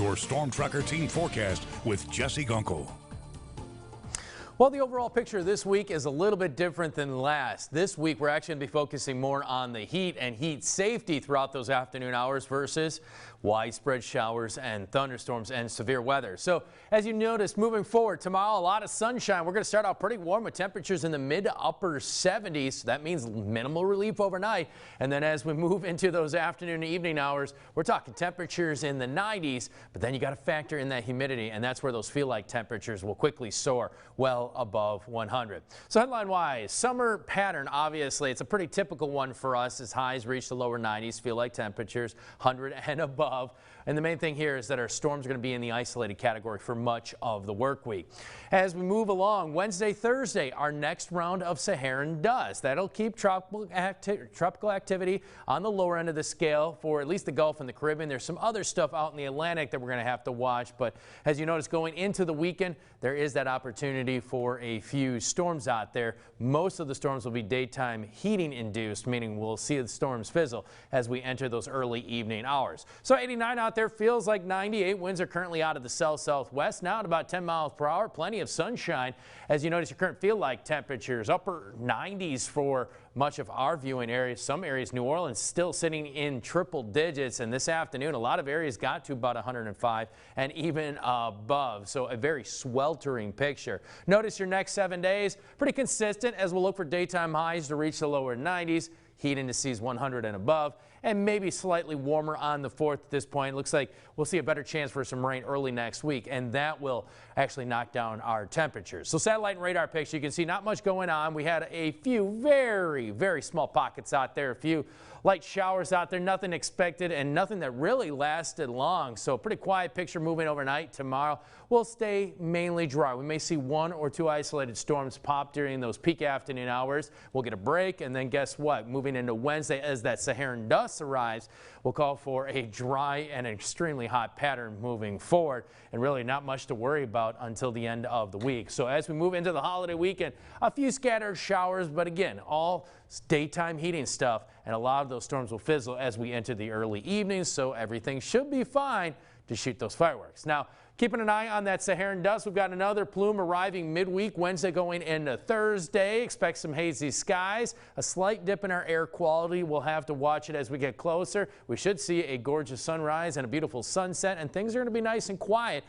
your StormTracker team forecast with Jesse Gunkel. Well, the overall picture this week is a little bit different than last. This week, we're actually going to be focusing more on the heat and heat safety throughout those afternoon hours versus widespread showers and thunderstorms and severe weather. So as you notice, moving forward tomorrow, a lot of sunshine. We're going to start out pretty warm with temperatures in the mid to upper 70s. So that means minimal relief overnight. And then as we move into those afternoon and evening hours, we're talking temperatures in the 90s. But then you got to factor in that humidity, and that's where those feel like temperatures will quickly soar well above 100. So headline wise, summer pattern, obviously it's a pretty typical one for us as highs reach the lower 90s, feel like temperatures 100 and above. And the main thing here is that our storms are going to be in the isolated category for much of the work week. As we move along, Wednesday, Thursday, our next round of Saharan dust. That'll keep tropical activity on the lower end of the scale for at least the Gulf and the Caribbean. There's some other stuff out in the Atlantic that we're going to have to watch. But as you notice, going into the weekend, there is that opportunity for a few storms out there. Most of the storms will be daytime heating induced, meaning we'll see the storms fizzle as we enter those early evening hours. So 89 out there feels like 98. Winds are currently out of the south-southwest, now at about 10 miles per hour. Plenty of sunshine. As you notice, your current feel like temperatures upper 90s for much of our viewing areas. Some areas, New Orleans, still sitting in triple digits. And this afternoon, a lot of areas got to about 105 and even above. So a very sweltering picture. Notice your next 7 days, pretty consistent as we'll look for daytime highs to reach the lower 90s. Heat indices 100 and above, and maybe slightly warmer on the 4th at this point. Looks like we'll see a better chance for some rain early next week, and that will actually knock down our temperatures. So satellite and radar picture, you can see not much going on. We had a few very, very small pockets out there, a few light showers out there, nothing expected and nothing that really lasted long. So pretty quiet picture moving overnight. Tomorrow will stay mainly dry. We may see 1 or 2 isolated storms pop during those peak afternoon hours. We'll get a break, and then guess what? Moving into Wednesday, as that Saharan dust arrives, we'll call for a dry and extremely hot pattern moving forward, and really not much to worry about until the end of the week. So as we move into the holiday weekend, a few scattered showers, but again, all daytime heating stuff, and a lot of those storms will fizzle as we enter the early evenings, so everything should be fine to shoot those fireworks. Now, keeping an eye on that Saharan dust, we've got another plume arriving midweek, Wednesday going into Thursday. Expect some hazy skies, a slight dip in our air quality. We'll have to watch it as we get closer. We should see a gorgeous sunrise and a beautiful sunset, and things are going to be nice and quiet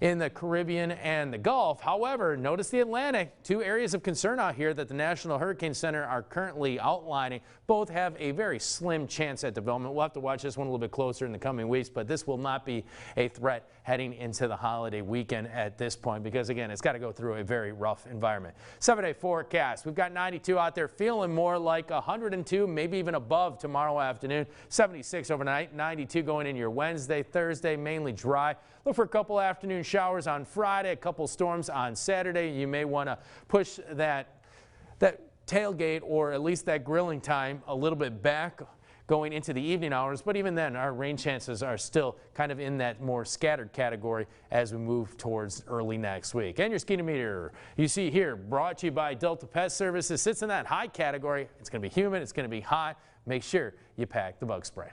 in the Caribbean and the Gulf. However, notice the Atlantic. 2 areas of concern out here that the National Hurricane Center are currently outlining. Both have a very slim chance at development. We'll have to watch this one a little bit closer in the coming weeks, but this will not be a threat heading into the holiday weekend at this point because, again, it's got to go through a very rough environment. 7-day forecast. We've got 92 out there, feeling more like 102, maybe even above tomorrow afternoon. 76 overnight, 92 going in your Wednesday, Thursday, mainly dry. Look for a couple afternoon showers on Friday, a couple storms on Saturday. You may want to push that tailgate or at least that grilling time a little bit back going into the evening hours, but even then our rain chances are still kind of in that more scattered category as we move towards early next week. And your ski meter you see here brought to you by Delta Pest Services sits in that high category. It's going to be humid, it's going to be hot. Make sure you pack the bug spray.